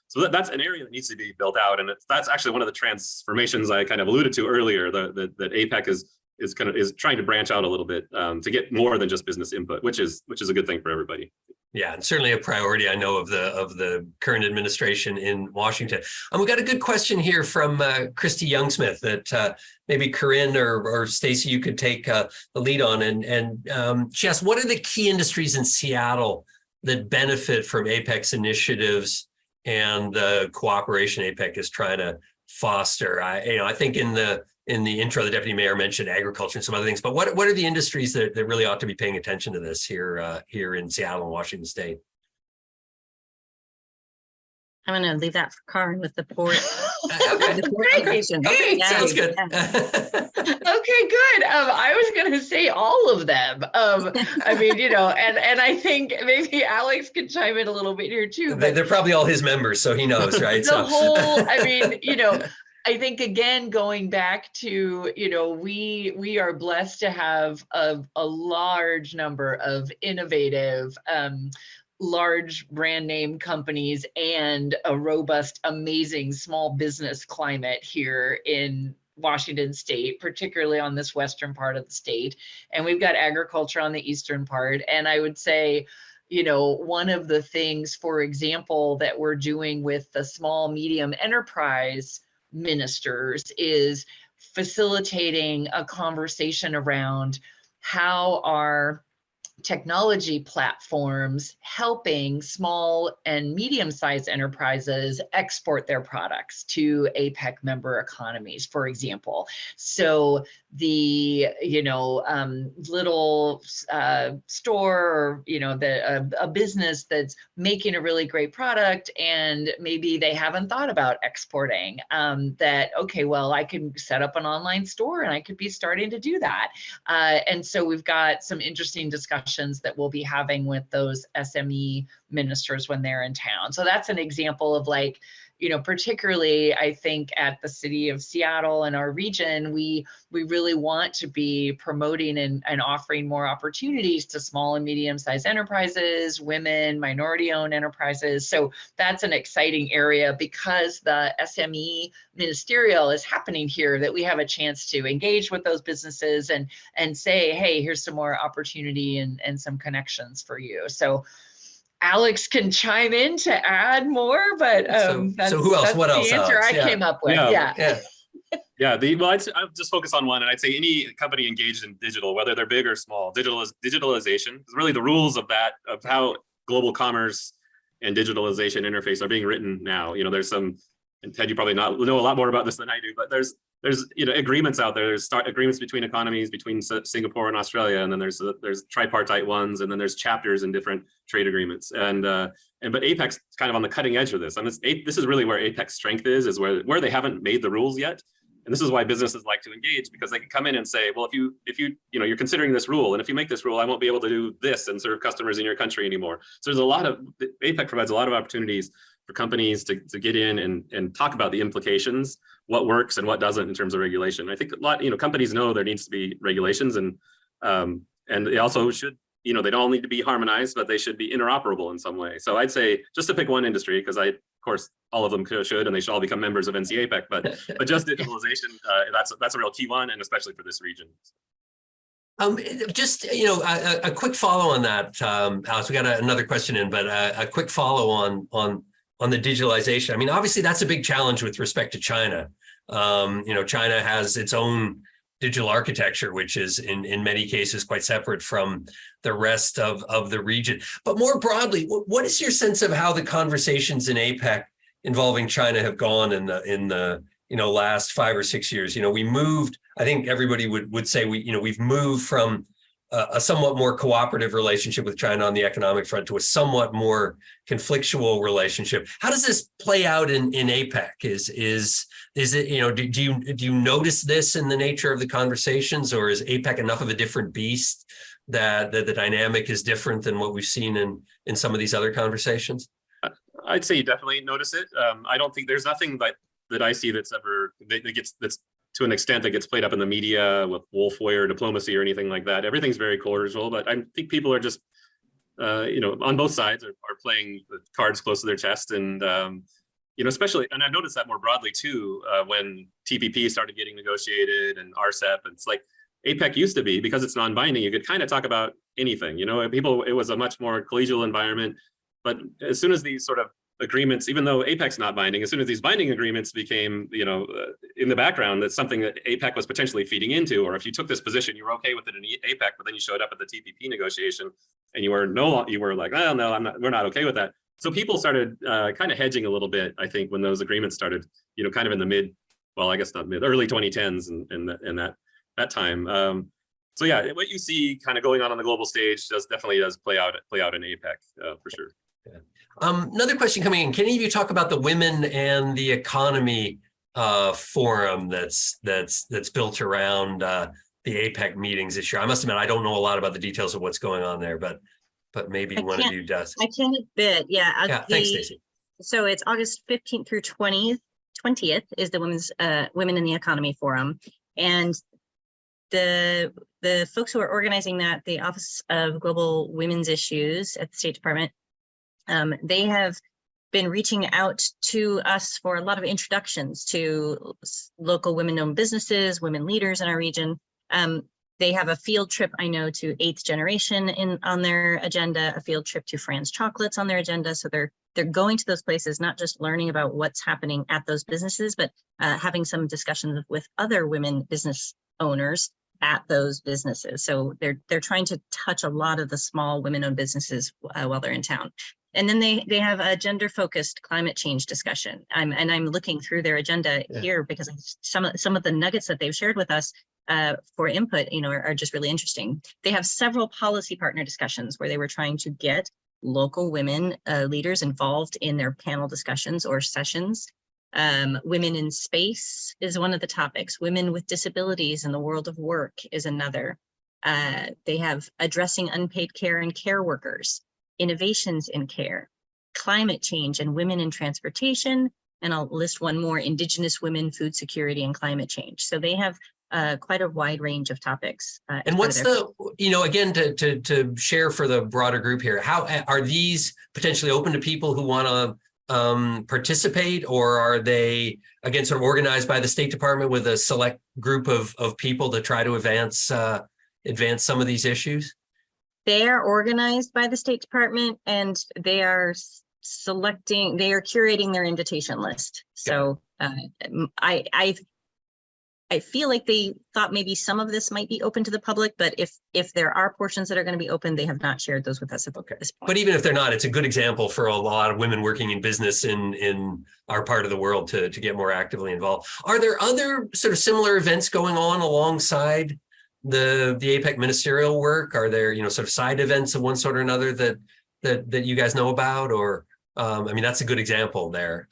So that's an area that needs to be built out, and that's actually one of the transformations I kind of alluded to earlier. That APEC is trying to branch out a little bit to get more than just business input, which is a good thing for everybody. Yeah, and certainly a priority, I know, of the current administration in Washington. We got a good question here from Christy Youngsmith that maybe Karin or Stacey, you could take the lead on. And she asked, what are the key industries in Seattle that benefit from APEC's initiatives and the cooperation APEC is trying to foster? I think in the intro, the deputy mayor mentioned agriculture and some other things, but what are the industries that really ought to be paying attention to this here in Seattle and Washington State? I'm going to leave that for Karin with the port. Okay. Okay, sounds good. Okay, good. I was going to say all of them. I mean, and I think maybe Alex could chime in a little bit here too. But they're probably all his members, so he knows, right? I think, again, going back to, we are blessed to have a large number of innovative, large brand name companies and a robust, amazing small business climate here in Washington State, particularly on this western part of the state. And we've got agriculture on the eastern part. And I would say, one of the things, for example, that we're doing with the small, medium enterprise ministers is facilitating a conversation around how are technology platforms helping small and medium-sized enterprises export their products to APEC member economies, for example. So the little store or a business that's making a really great product and maybe they haven't thought about exporting, that okay, well, I can set up an online store and I could be starting to do that. And so we've got some interesting discussions that we'll be having with those SME ministers when they're in town. So that's an example of, like, particularly I think at the city of Seattle and our region, we really want to be promoting and offering more opportunities to small and medium-sized enterprises, women, minority-owned enterprises. So that's an exciting area because the SME ministerial is happening here, that we have a chance to engage with those businesses and say, hey, here's some more opportunity and some connections for you. So Alex can chime in to add more, but so who else? What else? The answer Alex? I came up with. Yeah. I'll just focus on one, and I'd say any company engaged in digital, whether they're big or small, digitalization is really the rules of how global commerce and digitalization interface are being written now. There's some, and Ted, you probably know a lot more about this than I do, but there's agreements out there. There's agreements between economies, between Singapore and Australia, and then there's tripartite ones, and then there's chapters in different trade agreements. But APEC's kind of on the cutting edge of this. And this is really where APEC's strength is where they haven't made the rules yet. And this is why businesses like to engage, because they can come in and say, well, if you're considering this rule, and if you make this rule, I won't be able to do this and serve customers in your country anymore. So APEC provides a lot of opportunities for companies to get in and talk about the implications, what works and what doesn't in terms of regulation. I think a lot, companies know there needs to be regulations, and they also should, they don't need to be harmonized, but they should be interoperable in some way. So I'd say, just to pick one industry, because of course, all of them should, and they should all become members of NCAPEC, but just digitalization, that's a real key one, and especially for this region. Just, a quick follow on that, Alex, we got another question in, but a quick follow on the digitalization. I mean, obviously that's a big challenge with respect to China. China has its own digital architecture, which is in many cases quite separate from the rest of the region. But more broadly, what is your sense of how the conversations in APEC involving China have gone in the last 5 or 6 years? We moved, I think everybody would say we've moved from a somewhat more cooperative relationship with China on the economic front to a somewhat more conflictual relationship. How does this play out in APEC? Is it, you know, do you notice this in the nature of the conversations, or is APEC enough of a different beast that the dynamic is different than what we've seen in some of these other conversations? I'd say you definitely notice it. I don't think there's nothing that I see that's to an extent that gets played up in the media with wolf warrior diplomacy or anything like that. Everything's very cordial, but I think people are just, you know, on both sides are playing the cards close to their chest. And, you know, especially, and I've noticed that more broadly too, when TPP started getting negotiated and RCEP, it's like APEC used to be, because it's non-binding, you could kind of talk about anything, you know, it was a much more collegial environment. But as soon as these sort of agreements, even though APEC's not binding, as soon as these binding agreements became, you know, in the background, that's something that APEC was potentially feeding into. Or if you took this position, you were okay with it in APEC, but then you showed up at the TPP negotiation and you were like, oh no, we're not okay with that. So people started kind of hedging a little bit, I think, when those agreements started, you know, kind of in the early 2010s and that time. So yeah, what you see kind of going on the global stage definitely does play out in APEC for sure. Yeah. Another question coming in. Can any of you talk about the Women and the Economy forum that's built around the APEC meetings this year? I must admit, I don't know a lot about the details of what's going on there, but maybe one of you does. I can a bit, yeah. Thanks, Stacey. So it's August 15th through 20th is the Women in the Economy Forum. And the folks who are organizing that, the Office of Global Women's Issues at the State Department, they have been reaching out to us for a lot of introductions to local women-owned businesses, women leaders in our region. They have a field trip, I know, to 8th Generation on their agenda, a field trip to Fran's Chocolates on their agenda. So they're going to those places, not just learning about what's happening at those businesses, but having some discussions with other women business owners at those businesses. So they're trying to touch a lot of the small women-owned businesses while they're in town. And then they have a gender-focused climate change discussion. I'm looking through their agenda here because some of the nuggets that they've shared with us for input, you know, are just really interesting. They have several policy partner discussions where they were trying to get local women leaders involved in their panel discussions or sessions. Women in space is one of the topics. Women with disabilities in the world of work is another. They have addressing unpaid care and care workers, innovations in care, climate change and women in transportation, and I'll list one more: Indigenous women, food security, and climate change. So they have quite a wide range of topics. And what's you know, again, to share for the broader group here, how are these potentially open to people who want to participate, or are they, again, sort of organized by the State Department with a select group of people to try to advance some of these issues? They are organized by the State Department, and they are curating their invitation list. So I feel like they thought maybe some of this might be open to the public, but if there are portions that are going to be open, they have not shared those with us at this point. But even if they're not, it's a good example for a lot of women working in business in our part of the world to get more actively involved. Are there other sort of similar events going on alongside the APEC ministerial work? Are there, you know, sort of side events of one sort or another that you guys know about? Or I mean, that's a good example there.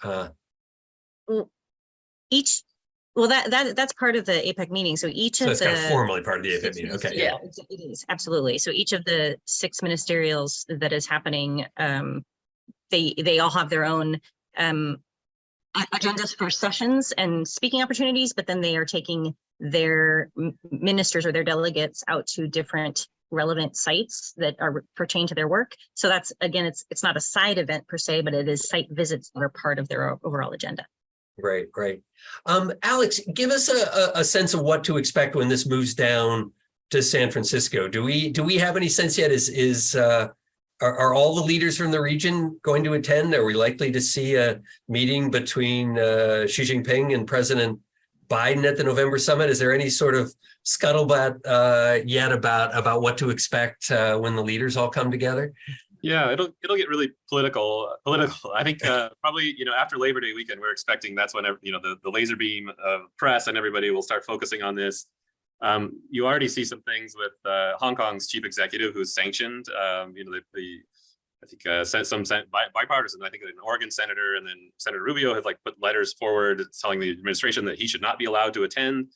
That's part of the APEC meeting. So it's kind of formally part of the APEC meeting. Okay. Yeah, it is absolutely. So each of the 6 ministerials that is happening, they all have their own agendas for sessions and speaking opportunities, but then they are taking their ministers or their delegates out to different relevant sites that pertain to their work. So that's, again, it's not a side event per se, but it is site visits that are part of their overall agenda. Great. Alex, give us a sense of what to expect when this moves down to San Francisco. Do we have any sense yet? Are all the leaders from the region going to attend? Are we likely to see a meeting between Xi Jinping and President Biden at the November summit? Is there any sort of scuttlebutt yet about what to expect when the leaders all come together? Yeah, it'll get really political. I think probably, you know, after Labor Day weekend, we're expecting that's when, you know, the laser beam of press and everybody will start focusing on this. You already see some things with Hong Kong's chief executive who's sanctioned. You know, I think some bipartisan, I think an Oregon senator and then Senator Rubio have like put letters forward telling the administration that he should not be allowed to attend.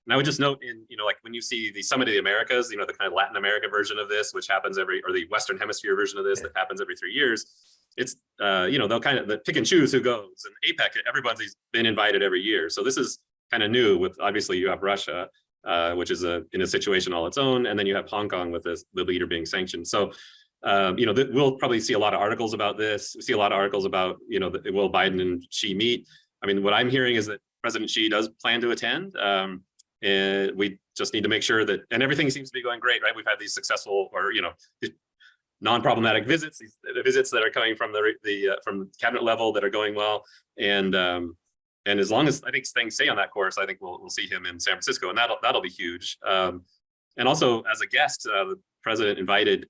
And I would just note in, you know, like when you see the Summit of the Americas, you know, the kind of Latin America version of this, which happens or the Western Hemisphere version of this that happens every 3 years, it's, you know, they'll kind of pick and choose who goes. And APEC, everybody's been invited every year. So this is kind of new with, obviously you have Russia, which is in a situation all its own. And then you have Hong Kong with the leader being sanctioned. So, you know, we'll probably see a lot of articles about this. We see a lot of articles about, you know, will Biden and Xi meet? I mean, what I'm hearing is that President Xi does plan to attend. And we just need to make sure that, and everything seems to be going great, right? We've had these successful, or, you know, non-problematic visits, these visits that are coming from from cabinet level that are going well. And as long as I think things stay on that course, I think we'll see him in San Francisco, and that'll be huge. And also as a guest, the president invited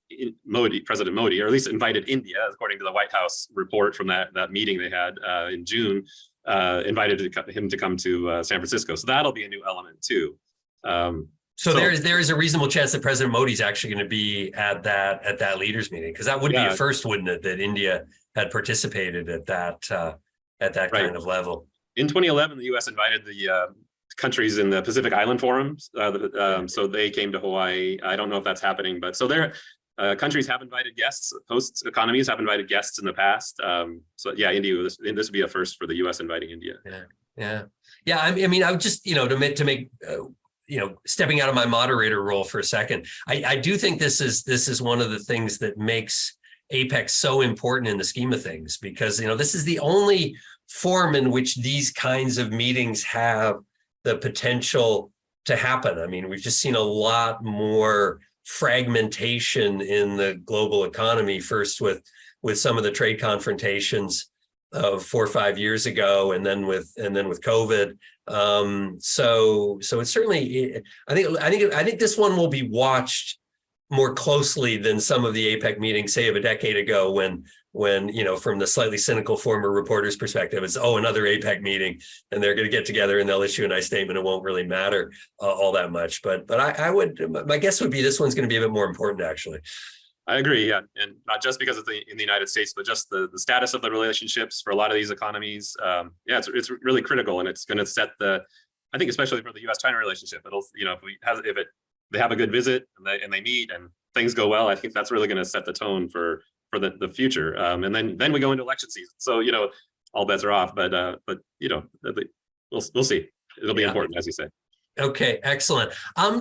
President Modi, or at least invited India, according to the White House report from that meeting they had in June, invited him to come to San Francisco. So that'll be a new element too. So there is a reasonable chance that President Modi's actually going to be at that leaders meeting, because that would be a first, wouldn't it, that India had participated at that kind of level. In 2011, the U.S. invited the countries in the Pacific Island forums, so they came to Hawaii. I don't know if that's happening, but so there, countries have invited guests. Host economies have invited guests in the past. So yeah, India. This would be a first for the U.S. inviting India. Yeah. I mean, I would just, you know, to make you know, stepping out of my moderator role for a second, I do think this is one of the things that makes APEC so important in the scheme of things, because, you know, this is the only forum in which these kinds of meetings have the potential to happen. I mean, we've just seen a lot more fragmentation in the global economy, first with some of the trade confrontations of 4 or 5 years ago, and then with COVID. So it's certainly, I think this one will be watched more closely than some of the APEC meetings, say, of a decade ago, when you know, from the slightly cynical former reporter's perspective, it's another APEC meeting, and they're going to get together and they'll issue a nice statement. It won't really matter all that much. But my guess would be this one's going to be a bit more important, actually. I agree, yeah, and not just because it's in the United States, but just the status of the relationships for a lot of these economies. Yeah, it's really critical, and it's going to set I think, especially for the U.S.-China relationship, it'll, you know, if they have a good visit and they meet and things go well, I think that's really going to set the tone for the future. And then we go into election season, so, you know, all bets are off. But you know, we'll see. It'll be important, as you say. Okay, excellent.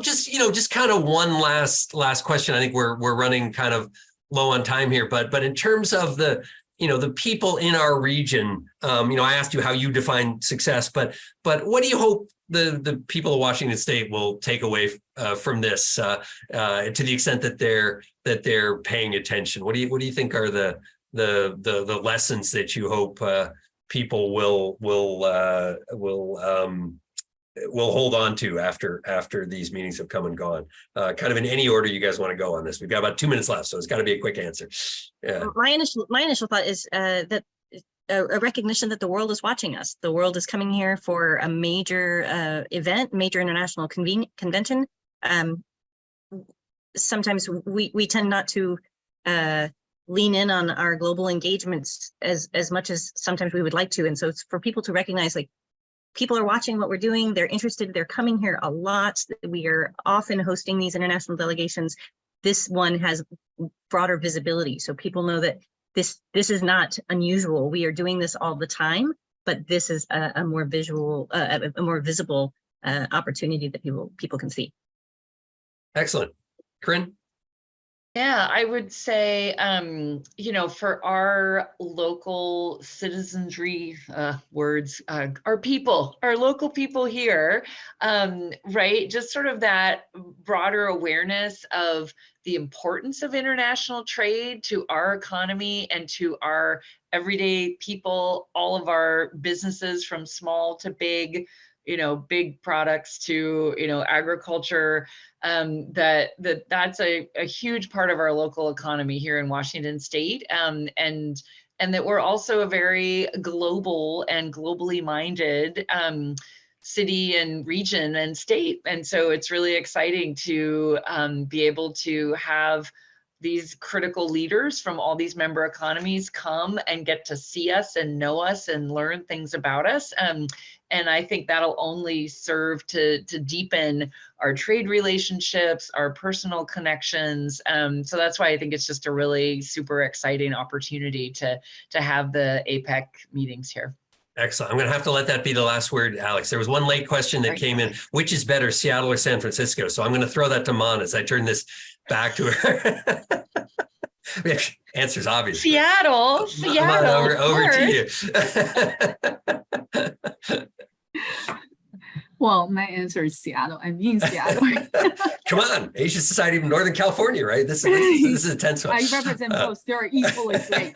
Just kind of one last question. I think we're running kind of low on time here, but in terms of the people in our region, I asked you how you define success, but what do you hope the people of Washington State will take away from this, to the extent that they're paying attention? What do you think are the lessons that you hope people will hold on to after these meetings have come and gone? Kind of in any order you guys want to go on this. We've got about 2 minutes left, so it's got to be a quick answer. Yeah. My initial thought is that a recognition that the world is watching us. The world is coming here for a major event, major international convention. Sometimes we tend not to lean in on our global engagements as much as sometimes we would like to. And so it's for people to recognize, like, people are watching what we're doing. They're interested. They're coming here a lot. We are often hosting these international delegations. This one has broader visibility, so people know that this is not unusual. We are doing this all the time, but this is a more visual, a more visible opportunity that people can see. Excellent. Karin? Yeah, I would say, for our local citizenry, our local people here, right? Just sort of that broader awareness of the importance of international trade to our economy and to our everyday people, all of our businesses from small to big, big products to, agriculture. That's a huge part of our local economy here in Washington State, and that we're also a very global and globally minded city and region and state. And so it's really exciting to be able to have these critical leaders from all these member economies come and get to see us and know us and learn things about us. And I think that'll only serve to deepen our trade relationships, our personal connections. So that's why I think it's just a really super exciting opportunity to have the APEC meetings here. Excellent. I'm going to have to let that be the last word, Alex. There was one late question that came in, which is better, Seattle or San Francisco? So I'm going to throw that to Mon as I turn this back to her. Answer's obvious. Seattle, Seattle. Over to you. Well, my answer is Seattle. I mean Seattle. Come on, Asian Society of Northern California, right? This is a tense one. I represent both. They're equally great.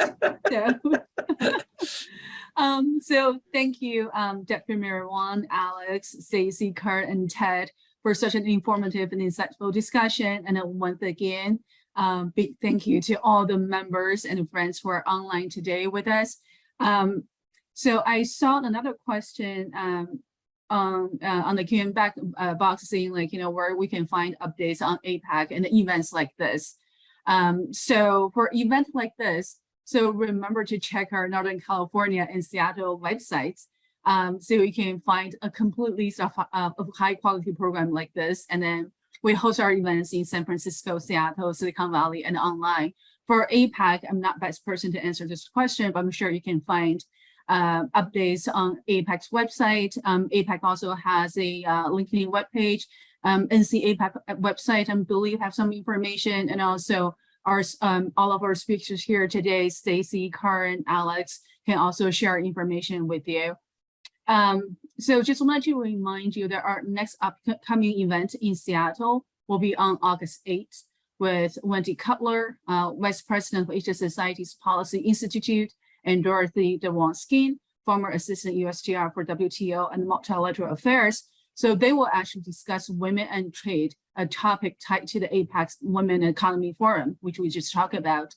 So thank you, Deputy Mayor Wong, Alex, Stacey, Karin, and Ted for such an informative and insightful discussion. And once again, big thank you to all the members and friends who are online today with us. So I saw another question on the Q&A box saying, like, where we can find updates on APEC and events like this. So for events like this, so remember to check our Northern California and Seattle websites, so you can find a complete list of high quality program like this. And then we host our events in San Francisco, Seattle, Silicon Valley, and online. For APEC, I'm not best person to answer this question, but I'm sure you can find updates on APEC's website. APEC also has a LinkedIn webpage. NC APEC website, I believe, have some information, and also our all of our speakers here today, Stacey, Karin, Alex, can also share information with you. So just wanted to remind you that our next upcoming event in Seattle will be on August 8th with Wendy Cutler, Vice President of Asia Society's Policy Institute, and Dorothy DeWong-Skin, former Assistant USTR for WTO and Multilateral Affairs. So they will actually discuss women and trade, a topic tied to the APEC's Women Economy Forum, which we just talked about.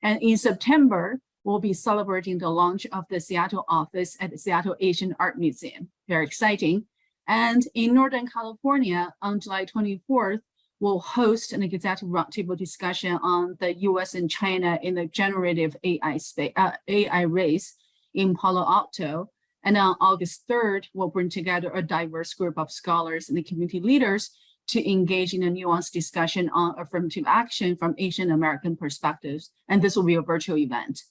And in September, we'll be celebrating the launch of the Seattle office at the Seattle Asian Art Museum. Very exciting. And in Northern California, on July 24th, we'll host an executive roundtable discussion on the US and China in the generative AI race in Palo Alto. And on August 3rd, we'll bring together a diverse group of scholars and the community leaders to engage in a nuanced discussion on affirmative action from Asian American perspectives. And this will be a virtual event.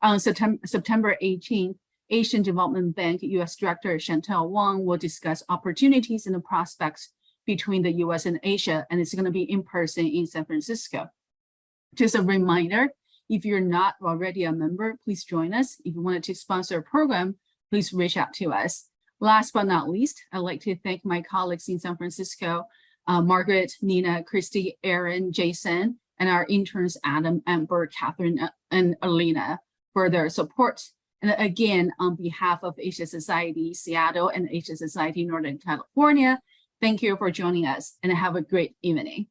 On September 18th, Asian Development Bank US Director Chantel Wong will discuss opportunities and the prospects between the US and Asia, and it's going to be in person in San Francisco. Just a reminder, if you're not already a member, please join us. If you wanted to sponsor a program, please reach out to us. Last but not least, I'd like to thank my colleagues in San Francisco, Margaret, Nina, Christy, Aaron, Jason, and our interns, Adam, Amber, Catherine, and Alina, for their support. And again, on behalf of Asia Society Seattle and Asia Society Northern California, thank you for joining us and have a great evening.